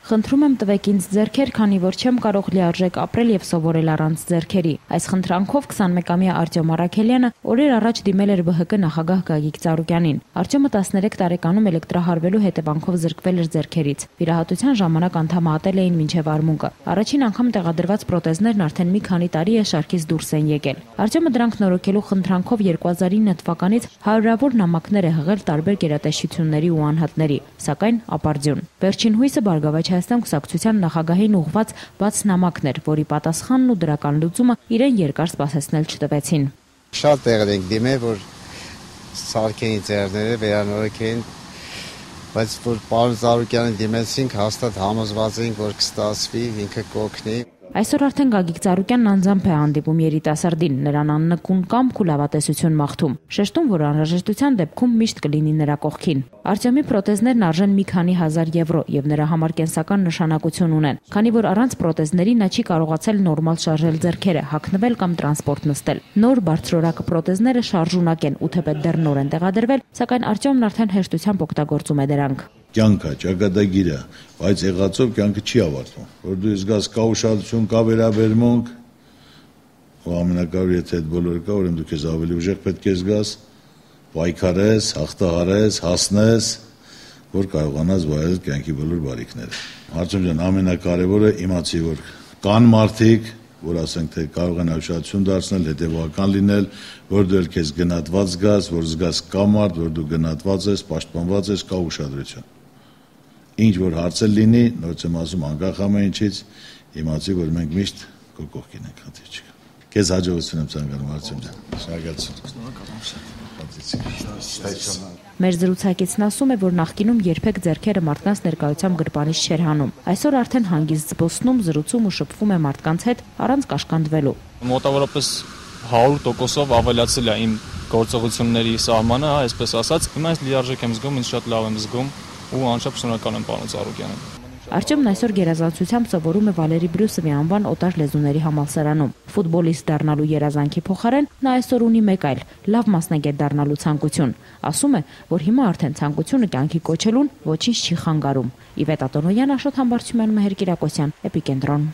Խնդրում եմ տվեք ինձ ձեռքեր, քանի որ չեմ կարող լիարժեք ապրել եւ սովորել առանց ձեռքերի։ Այս խնդրանքով 21-ամյա Արտյոմ Արաքելյանը օրեր առաջ դիմել էր ԲՀԿ նախագահ Գագիկ Ծառուկյանին։ Արտյոմը 13 տարեկանում էլեկտրահարվելու հետևանքով զրկվել էր ձեռքերից։ Վիրահատության ժամանակ անդամահատել էին մինչև արմունկը։ Առաջին անգամ տեղադրված պրոթեզներն արդեն մի քանի տարի է շարքից դուրս են եկել։ Արտյոմը դրանք նորոգելու խնդրանքով 2009 թվականից հարյուրավոր նամակներ է հղել տարբեր գերատեսչությունների ու անհատների, սակայն ապարդյուն։ Վերջին հույսը Բարգավաճ Հայաստան կուսակցության նախագահին ուղղված բաց նամակն էր, որի պատասխանն ու դրական լուծումը իրեն երկար սպասեցնել չտվեցին։ Շատ տեղեր ենք դիմել, որ սարքեն ձեռները վերանորոգեն, բայց որ պարոն Ծառուկյանին դիմեցինք, հաստատ համոզված ենք, որ կստացվի, ինքը կօգնի։ Այսօր արդեն Գագիկ Ծառուկյանն անձամբ է հանդիպում երիտասարդին, նրան աննկուն կամք ու լավատեսություն մաղթում, շեշտում, որ անհրաժեշտության դեպքում միշտ կլինի նրա կողքին։ Արտյոմի պրոթեզներն արժեն մի քանի հազար եվրո եւ նրա համար կենսական նշանակություն ունեն, քանի որ առանց պրոթեզների նա չի կարողացել նորմալ շարժել ձեռքերը, հագնվել կամ տրանսպորտ նստել։ Նոր բարձրորակ պրոթեզները շարժունակ են ու թեպետ դեռ նոր են տեղադրվել, սակայն Արտյոմն արդեն հեշտությամբ օգտագործում է դրանք։ Կյանքը, ճակատագիր է, բայց եղածով կյանքը չի ավարտվում։ Որ դու զգաս կա ուշադրություն, կա վերաբերմունք, ու ամենակարևորը եթե այդ բոլորը կա, ուրեմն դու քեզ ավելի ուժեղ պետք է զգաս, պայքարես, հաղթահարես, հասնես, որ կարողանաս վայելել կյանքի բոլոր բարիքները։ Արտյոմ ջան, ամենակարևորը իմացի, որ կան մարդիկ, որ ասենք թե կարող են ուշադրություն դարձնել, հետևական լինել, որ դու էլ քեզ գնահատված զգաս, որ զգաս կա մարդ, որ դու գնահատված ես, պաշտպանված ես, կա ուշադրություն։ Ինչ որ հարցել լինի, նորից եմ ասում, անկախ ամեն ինչից, իմացի, որ մենք միշտ քո կողքին ենք, խնդիր չկա։ Քեզ հաջողություն եմ ցանկանում, Արտյոմ ջան։ Շնորհակալություն։ Մեր զրուցակիցն ասում է, որ նախկինում երբեք ձեռքերը մարդկանց ներկայությամբ գրպանից չէր հանում։ Այսօր արդեն հանգիստ զբոսնում, զրուցում ու շփվում է մարդկանց հետ առանց կաշկանդվելու։ Մոտավորապես 100%-ով ավելացել է իմ գործողությունների սահմանը, այսպես ասած, հիմա ես լիարժեք եմ զգում, ինձ շատ լավ եմ զգում ու անշապ շնորհակալ եմ պարոն Ծառուկյանին։ Արտյոմն այսօր գերազանցությամբ սովորում է Վալերի Բրյուսովի անվան օտար լեզուների համալսարանում։ Ֆուտբոլիստ դառնալու երազանքի փոխարեն նա այսօր ունի մեկ այլ՝ լավ մասնագետ դառնալու ցանկություն։ Ասում է, որ հիմա արդեն ցանկությունը կյանքի կոչելուն ոչինչ չի խանգարում։ Իվետ Ատոնոյան, Աշոտ Համբարձումյան, Մհեր Կիրակոսյան, Էպիկենտրոն։